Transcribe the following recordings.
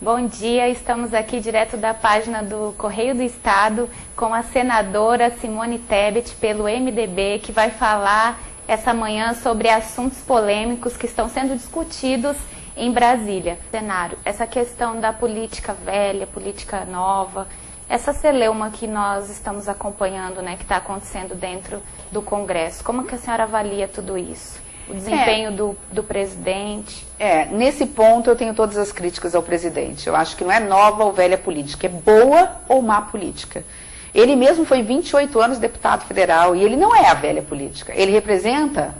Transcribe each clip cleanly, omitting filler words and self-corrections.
Bom dia, estamos aqui direto da página do Correio do Estado com a senadora Simone Tebet pelo MDB, que vai falar essa manhã sobre assuntos polêmicos que estão sendo discutidos em Brasília. Cenário, essa questão da política velha, política nova, essa celeuma que nós estamos acompanhando, né, que está acontecendo dentro do Congresso. Como que a senhora avalia tudo isso? O desempenho do presidente? Nesse ponto eu tenho todas as críticas ao presidente. Eu acho que não é nova ou velha política, é boa ou má política. Ele mesmo foi 28 anos deputado federal e ele não é a velha política. Ele representa,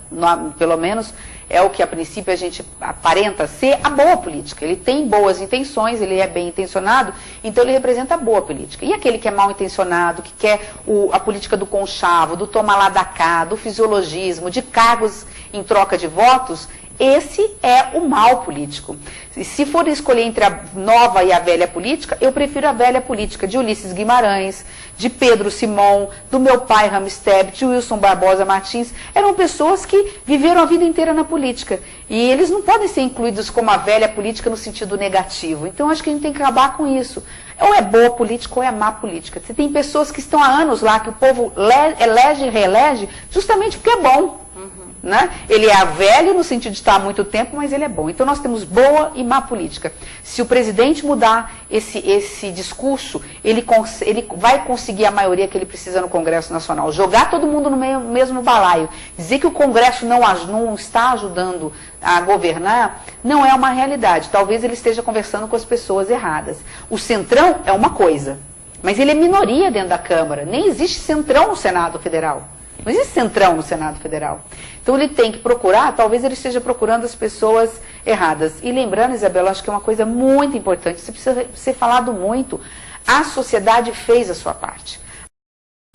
pelo menos é o que a princípio a gente aparenta ser, a boa política. Ele tem boas intenções, ele é bem intencionado, então ele representa a boa política. E aquele que é mal intencionado, que quer a política do conchavo, do toma lá da cá, do fisiologismo, de cargos em troca de votos, esse é o mal político. E se for escolher entre a nova e a velha política, eu prefiro a velha política de Ulisses Guimarães, de Pedro Simão, do meu pai Rames Tebet, de Wilson Barbosa Martins. Eram pessoas que viveram a vida inteira na política. E eles não podem ser incluídos como a velha política no sentido negativo. Então acho que a gente tem que acabar com isso. Ou é boa política ou é má política. Você tem pessoas que estão há anos lá, que o povo elege e reelege, justamente porque é bom. Né? Ele é velho no sentido de estar há muito tempo, mas ele é bom. Então nós temos boa e má política. Se o presidente mudar esse discurso, ele vai conseguir a maioria que ele precisa no Congresso Nacional. Jogar todo mundo no mesmo balaio, dizer que o Congresso não está ajudando a governar, não é uma realidade. Talvez ele esteja conversando com as pessoas erradas. O centrão é uma coisa, mas ele é minoria dentro da Câmara. Nem existe centrão no Senado Federal. Não existe centrão no Senado Federal. Então ele tem que procurar, talvez ele esteja procurando as pessoas erradas. E lembrando, Isabela, acho que é uma coisa muito importante, isso precisa ser falado muito. A sociedade fez a sua parte.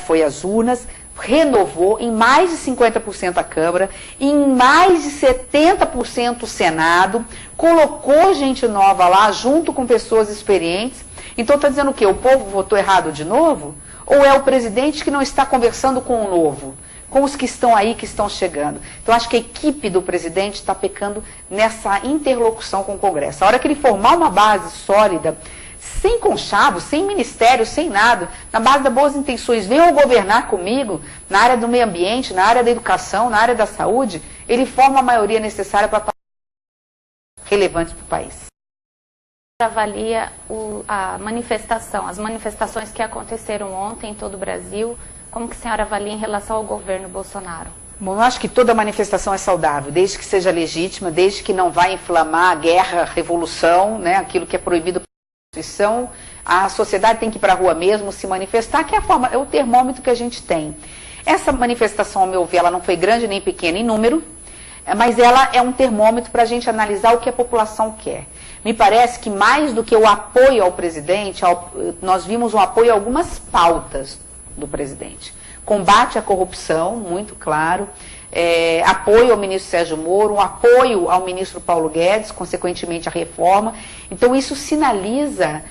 Foi às urnas, renovou em mais de 50% a Câmara, em mais de 70% o Senado, colocou gente nova lá, junto com pessoas experientes. Então está dizendo o quê? O povo votou errado de novo? Ou é o presidente que não está conversando com o novo, com os que estão aí, que estão chegando? Então, acho que a equipe do presidente está pecando nessa interlocução com o Congresso. A hora que ele formar uma base sólida, sem conchavo, sem ministério, sem nada, na base das boas intenções, venham governar comigo na área do meio ambiente, na área da educação, na área da saúde, ele forma a maioria necessária para relevantes para o país. Avalia a manifestação, as manifestações que aconteceram ontem em todo o Brasil, como que a senhora avalia em relação ao governo Bolsonaro? Bom, eu acho que toda manifestação é saudável, desde que seja legítima, desde que não vá inflamar a guerra, a revolução, né, aquilo que é proibido pela Constituição. A sociedade tem que ir para a rua mesmo, se manifestar, que é o termômetro que a gente tem. Essa manifestação, ao meu ver, ela não foi grande nem pequena em número, mas ela é um termômetro para a gente analisar o que a população quer. Me parece que mais do que o apoio ao presidente, nós vimos um apoio a algumas pautas do presidente. Combate à corrupção, muito claro, apoio ao ministro Sérgio Moro, um apoio ao ministro Paulo Guedes, consequentemente a reforma. Então isso sinaliza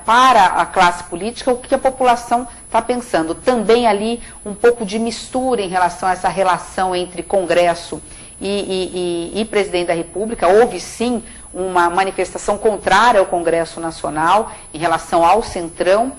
para a classe política o que a população está pensando. Também ali um pouco de mistura em relação a essa relação entre Congresso e presidente da República. Houve sim uma manifestação contrária ao Congresso Nacional em relação ao Centrão,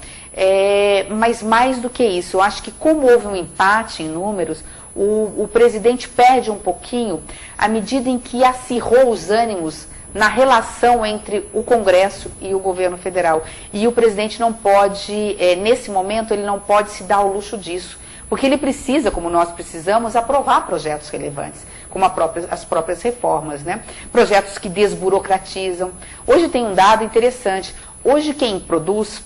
mas mais do que isso, eu acho que como houve um empate em números, o presidente perde um pouquinho à medida em que acirrou os ânimos na relação entre o Congresso e o governo federal. E o presidente não pode, nesse momento, ele não pode se dar o luxo disso, porque ele precisa, como nós precisamos, aprovar projetos relevantes, como as próprias reformas, né? Projetos que desburocratizam. Hoje tem um dado interessante. Hoje quem produz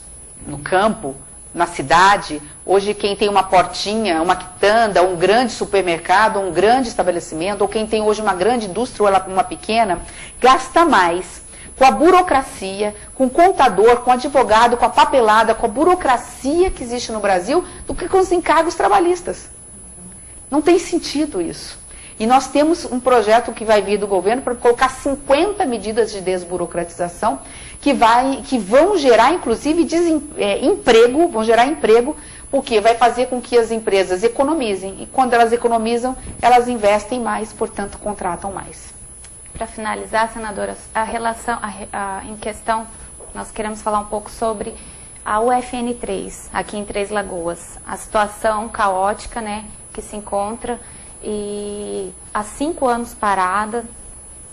no campo, na cidade, hoje quem tem uma portinha, uma quitanda, um grande supermercado, um grande estabelecimento, ou quem tem hoje uma grande indústria ou uma pequena, gasta mais com a burocracia, com o contador, com o advogado, com a papelada, com a burocracia que existe no Brasil, do que com os encargos trabalhistas. Não tem sentido isso. E nós temos um projeto que vai vir do governo para colocar 50 medidas de desburocratização que vão gerar, inclusive, emprego, porque vai fazer com que as empresas economizem. E quando elas economizam, elas investem mais, portanto, contratam mais. Para finalizar, senadora, a relação em questão nós queremos falar um pouco sobre a UFN3, aqui em Três Lagoas. A situação caótica, né, que se encontra, e há 5 anos parada.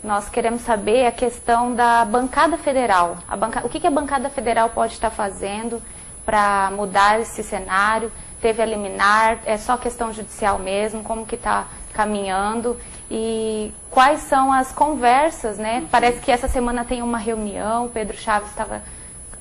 Nós queremos saber a questão da bancada federal. O que a bancada federal pode estar fazendo para mudar esse cenário? Teve a liminar, é só questão judicial mesmo, como que está caminhando e quais são as conversas, né? Parece que essa semana tem uma reunião, o Pedro Chaves estava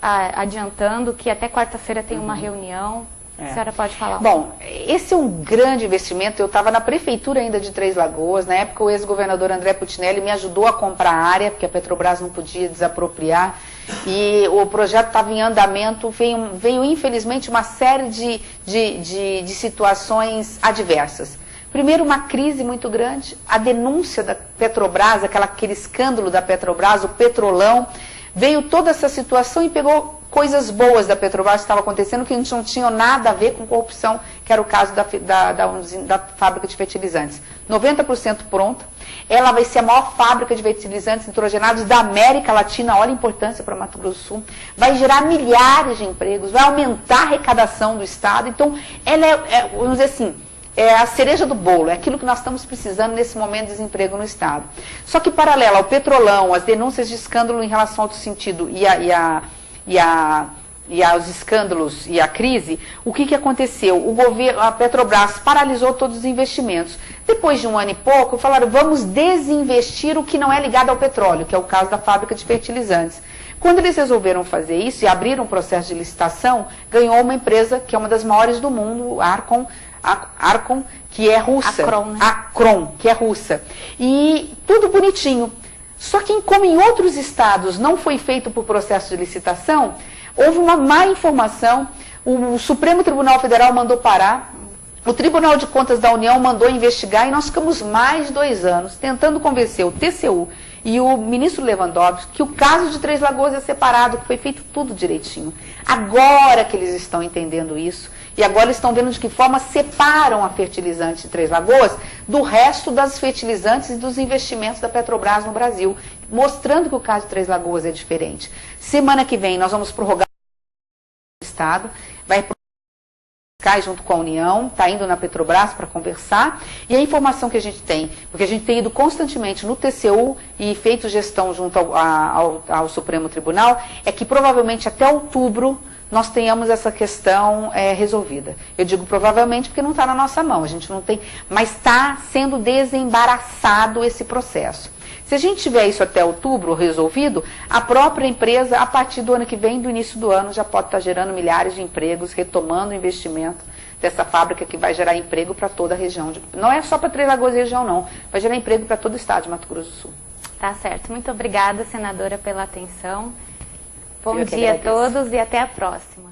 adiantando que até quarta-feira tem uma reunião. A senhora pode falar? Bom, esse é um grande investimento. Eu estava na prefeitura ainda de Três Lagoas. Na época, o ex-governador André Putinelli me ajudou a comprar a área, porque a Petrobras não podia desapropriar. E o projeto estava em andamento. Veio, infelizmente, uma série de situações adversas. Primeiro, uma crise muito grande. A denúncia da Petrobras, aquele escândalo da Petrobras, o Petrolão. Veio toda essa situação e pegou coisas boas da Petrobras que estava acontecendo, que não tinham nada a ver com corrupção, que era o caso da fábrica de fertilizantes. 90% pronta. Ela vai ser a maior fábrica de fertilizantes nitrogenados da América Latina. Olha a importância para Mato Grosso do Sul. Vai gerar milhares de empregos, vai aumentar a arrecadação do Estado. Então, ela vamos dizer assim, é a cereja do bolo, é aquilo que nós estamos precisando nesse momento de desemprego no Estado. Só que, paralelo ao Petrolão, as denúncias de escândalo em relação ao Alto Sentido e aos escândalos e à crise, o que aconteceu? O governo, a Petrobras paralisou todos os investimentos. Depois de 1 ano e pouco, falaram, vamos desinvestir o que não é ligado ao petróleo, que é o caso da fábrica de fertilizantes. Quando eles resolveram fazer isso e abriram um processo de licitação, ganhou uma empresa que é uma das maiores do mundo, a Arcon, que é russa. Acron, né? Acron, que é russa. E tudo bonitinho. Só que, como em outros estados não foi feito por processo de licitação, houve uma má informação, o Supremo Tribunal Federal mandou parar, o Tribunal de Contas da União mandou investigar e nós ficamos mais de 2 anos tentando convencer o TCU e o ministro Lewandowski que o caso de Três Lagoas é separado, que foi feito tudo direitinho. Agora que eles estão entendendo isso, e agora eles estão vendo de que forma separam a fertilizante de Três Lagoas do resto das fertilizantes e dos investimentos da Petrobras no Brasil, mostrando que o caso de Três Lagoas é diferente. Semana que vem nós vamos prorrogar o Estado, vai prorrogar junto com a União, está indo na Petrobras para conversar, e a informação que a gente tem, porque a gente tem ido constantemente no TCU e feito gestão junto ao Supremo Tribunal, é que provavelmente até outubro nós tenhamos essa questão resolvida. Eu digo provavelmente porque não está na nossa mão, a gente não tem, mas está sendo desembaraçado esse processo. Se a gente tiver isso até outubro resolvido, a própria empresa, a partir do ano que vem, do início do ano, já pode estar gerando milhares de empregos, retomando o investimento dessa fábrica que vai gerar emprego para toda a região. Não é só para Três Lagoas e região, não. Vai gerar emprego para todo o estado de Mato Grosso do Sul. Tá certo. Muito obrigada, senadora, pela atenção. Bom dia a todos e até a próxima.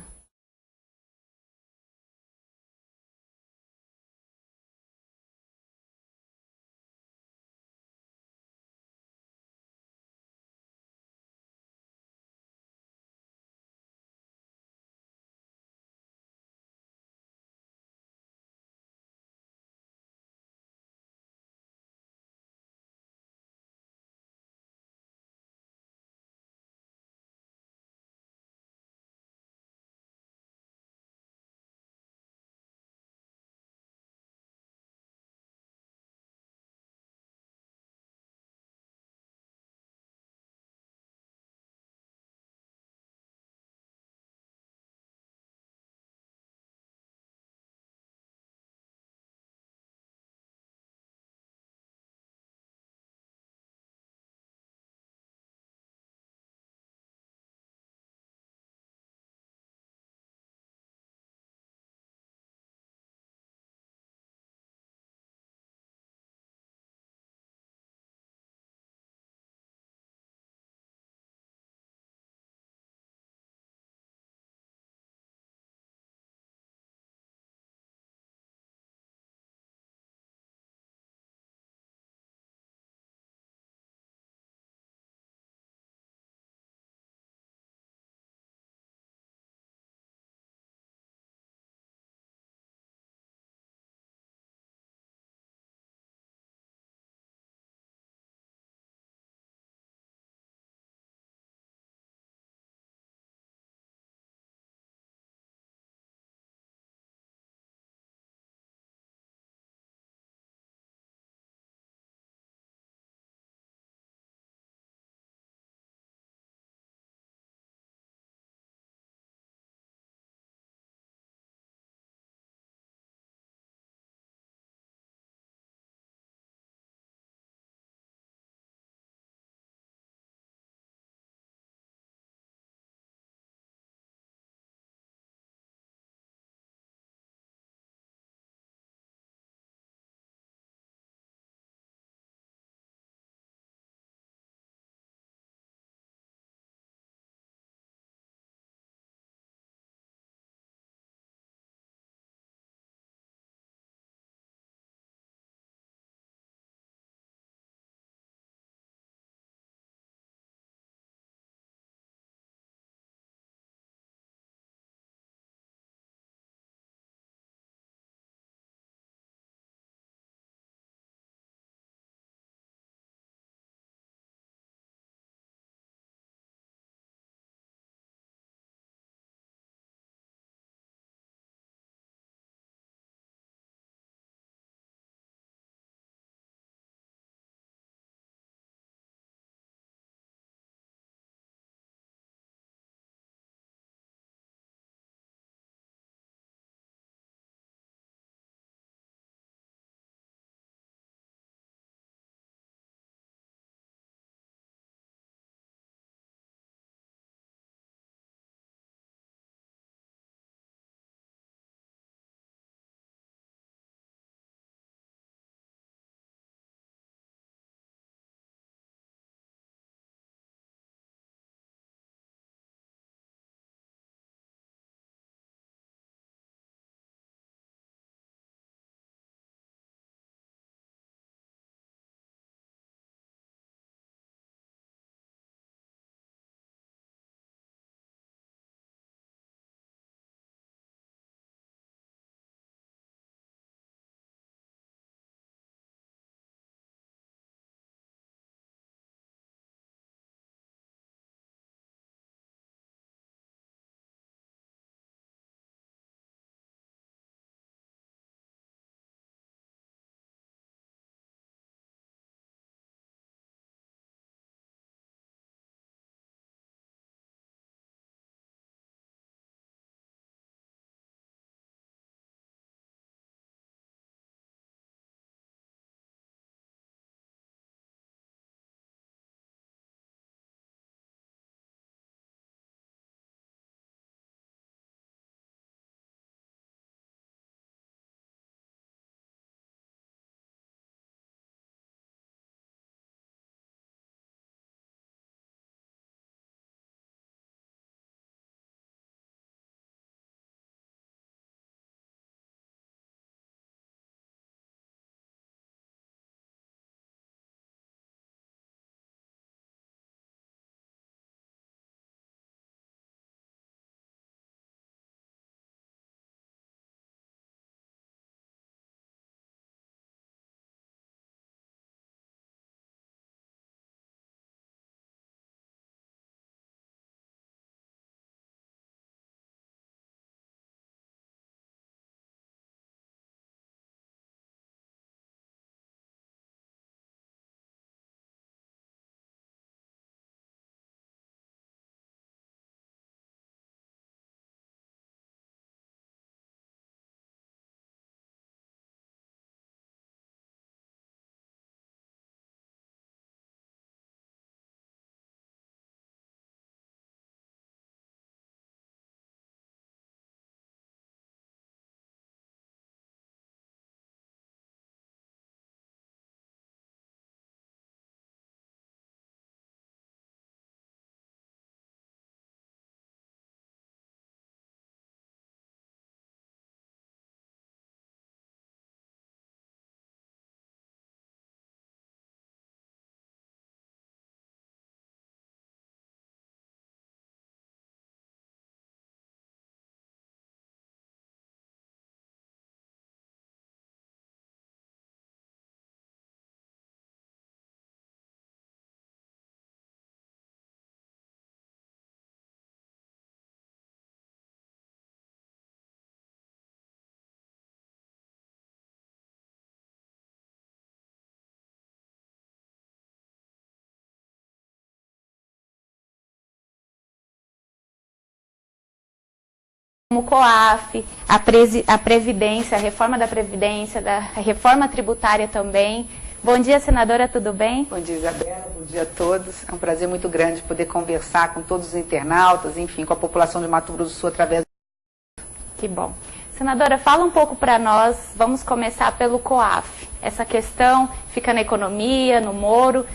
como o COAF, a Previdência, a reforma da Previdência, a reforma tributária também. Bom dia, senadora, tudo bem? Bom dia, Isabela, bom dia a todos. É um prazer muito grande poder conversar com todos os internautas, enfim, com a população de Mato Grosso do Sul através do... Que bom. Senadora, fala um pouco para nós, vamos começar pelo COAF. Essa questão fica na economia, no Moro.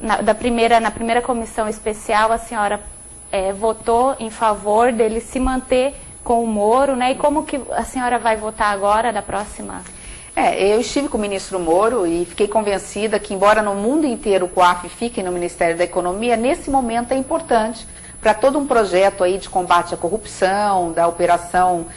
Na primeira comissão especial, a senhora votou em favor dele se manter com o Moro, né? E como que a senhora vai votar agora, da próxima? Eu estive com o ministro Moro e fiquei convencida que, embora no mundo inteiro o COAF fique no Ministério da Economia, nesse momento é importante para todo um projeto aí de combate à corrupção, da operação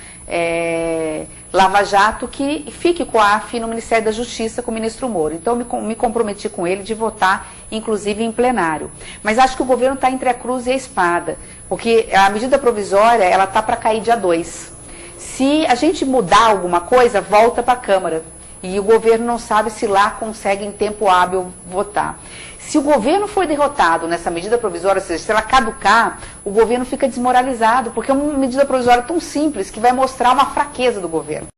Lava Jato, que fique o COAF no Ministério da Justiça com o ministro Moro. Então, me comprometi com ele de votar, inclusive, em plenário. Mas acho que o governo está entre a cruz e a espada, porque a medida provisória ela está para cair dia 2. Se a gente mudar alguma coisa, volta para a Câmara. E o governo não sabe se lá consegue, em tempo hábil, votar. Se o governo for derrotado nessa medida provisória, ou seja, se ela caducar, o governo fica desmoralizado, porque é uma medida provisória tão simples que vai mostrar uma fraqueza do governo.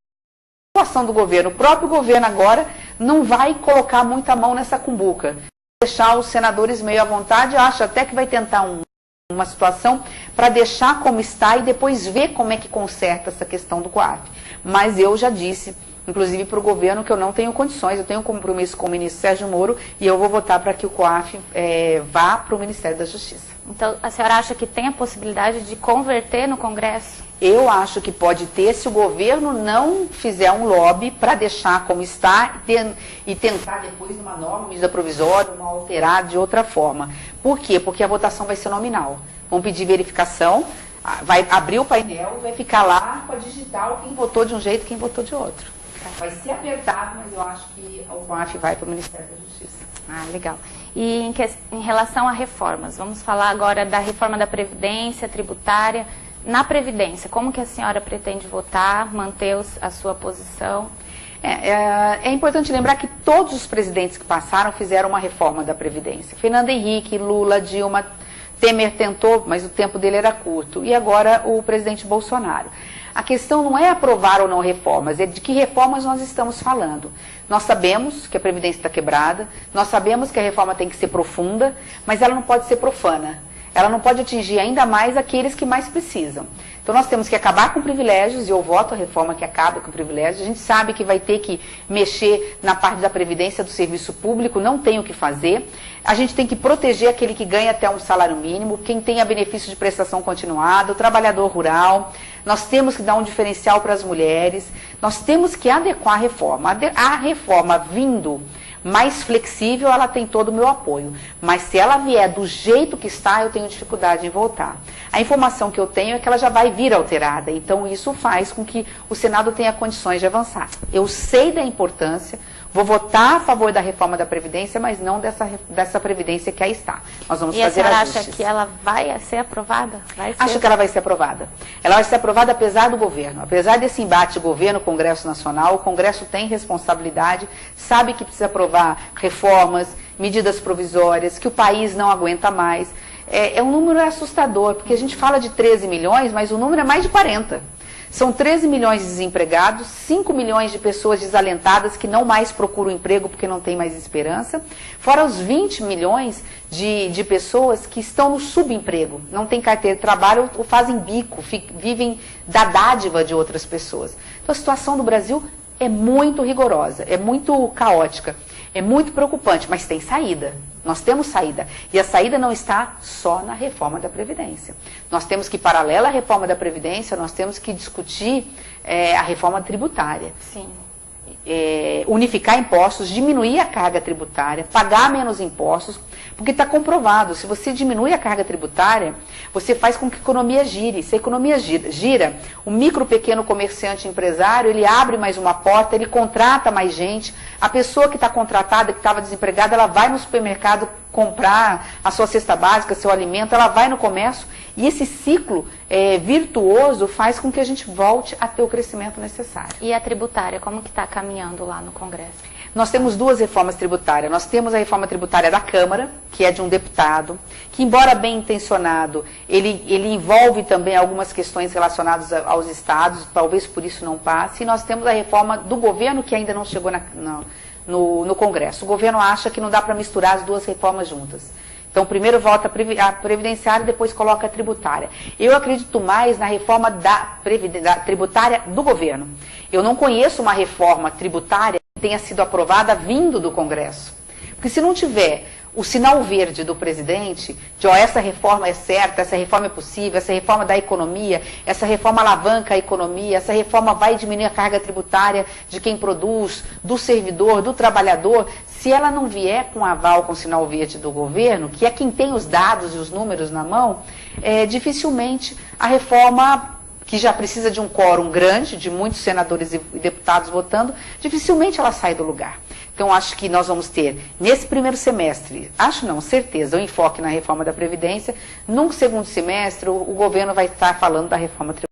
A situação do governo, o próprio governo agora não vai colocar muita mão nessa cumbuca. Deixar os senadores meio à vontade, acho até que vai tentar uma situação para deixar como está e depois ver como é que conserta essa questão do COAF. Mas eu já disse, inclusive para o governo, que eu não tenho condições, eu tenho um compromisso com o ministro Sérgio Moro e eu vou votar para que o COAF vá para o Ministério da Justiça. Então, a senhora acha que tem a possibilidade de converter no Congresso? Eu acho que pode ter se o governo não fizer um lobby para deixar como está e tentar depois numa nova medida provisória, uma alterar de outra forma. Por quê? Porque a votação vai ser nominal. Vão pedir verificação, vai abrir o painel, vai ficar lá para digitar quem votou de um jeito e quem votou de outro. Vai ser apertado, mas eu acho que o COAF vai para o Ministério da Justiça. Ah, legal. E em relação a reformas, vamos falar agora da reforma da Previdência, tributária. Na Previdência, como que a senhora pretende votar, manter a sua posição? É importante lembrar que todos os presidentes que passaram fizeram uma reforma da Previdência. Fernando Henrique, Lula, Dilma, Temer tentou, mas o tempo dele era curto. E agora o presidente Bolsonaro. A questão não é aprovar ou não reformas, é de que reformas nós estamos falando. Nós sabemos que a Previdência está quebrada, nós sabemos que a reforma tem que ser profunda, mas ela não pode ser profana. Ela não pode atingir ainda mais aqueles que mais precisam. Então nós temos que acabar com privilégios, e eu voto a reforma que acaba com privilégios. A gente sabe que vai ter que mexer na parte da Previdência do serviço público, não tem o que fazer. A gente tem que proteger aquele que ganha até um salário mínimo, quem tenha benefício de prestação continuada, o trabalhador rural. Nós temos que dar um diferencial para as mulheres. Nós temos que adequar a reforma. A reforma vindo mais flexível, ela tem todo o meu apoio. Mas se ela vier do jeito que está, eu tenho dificuldade em voltar. A informação que eu tenho é que ela já vai vir alterada. Então, isso faz com que o Senado tenha condições de avançar. Eu sei da importância, vou votar a favor da reforma da Previdência, mas não dessa Previdência que aí está. Nós vamos fazer ajustes. E a senhora acha que ela vai ser aprovada? Acho que ela vai ser aprovada. Ela vai ser aprovada apesar do governo. Apesar desse embate governo-Congresso Nacional, o Congresso tem responsabilidade, sabe que precisa aprovar reformas, medidas provisórias, que o país não aguenta mais. Um número assustador, porque a gente fala de 13 milhões, mas o número é mais de 40. São 13 milhões de desempregados, 5 milhões de pessoas desalentadas que não mais procuram emprego porque não tem mais esperança, fora os 20 milhões de pessoas que estão no subemprego, não têm carteira de trabalho ou fazem bico, vivem da dádiva de outras pessoas. Então a situação do Brasil é muito rigorosa, é muito caótica, é muito preocupante, mas tem saída. Nós temos saída. E a saída não está só na reforma da Previdência. Nós temos que, paralela à reforma da Previdência, nós temos que discutir a reforma tributária. Sim. Unificar impostos, diminuir a carga tributária, pagar menos impostos, porque está comprovado, se você diminui a carga tributária, você faz com que a economia gire. Se a economia gira, o micro, pequeno comerciante empresário, ele abre mais uma porta, ele contrata mais gente, a pessoa que está contratada, que estava desempregada, ela vai no supermercado comprar a sua cesta básica, seu alimento, ela vai no comércio, e esse ciclo virtuoso faz com que a gente volte a ter o crescimento necessário. E a tributária, como que está caminhando lá no Congresso? Nós temos duas reformas tributárias. Nós temos a reforma tributária da Câmara, que é de um deputado, que, embora bem intencionado, ele envolve também algumas questões relacionadas aos estados, talvez por isso não passe. E nós temos a reforma do governo, que ainda não chegou no Congresso. O governo acha que não dá para misturar as duas reformas juntas. Então, primeiro vota a previdenciária e depois coloca a tributária. Eu acredito mais na reforma da tributária do governo. Eu não conheço uma reforma tributária que tenha sido aprovada vindo do Congresso. Porque se não tiver o sinal verde do presidente, de essa reforma é certa, essa reforma é possível, essa reforma da economia, essa reforma alavanca a economia, essa reforma vai diminuir a carga tributária de quem produz, do servidor, do trabalhador, se ela não vier com aval, com sinal verde do governo, que é quem tem os dados e os números na mão, dificilmente a reforma, que já precisa de um quórum grande, de muitos senadores e deputados votando, dificilmente ela sai do lugar. Então, acho que nós vamos ter, nesse primeiro semestre, acho não, certeza, o enfoque na reforma da Previdência. Num segundo semestre, o governo vai estar falando da reforma tributária.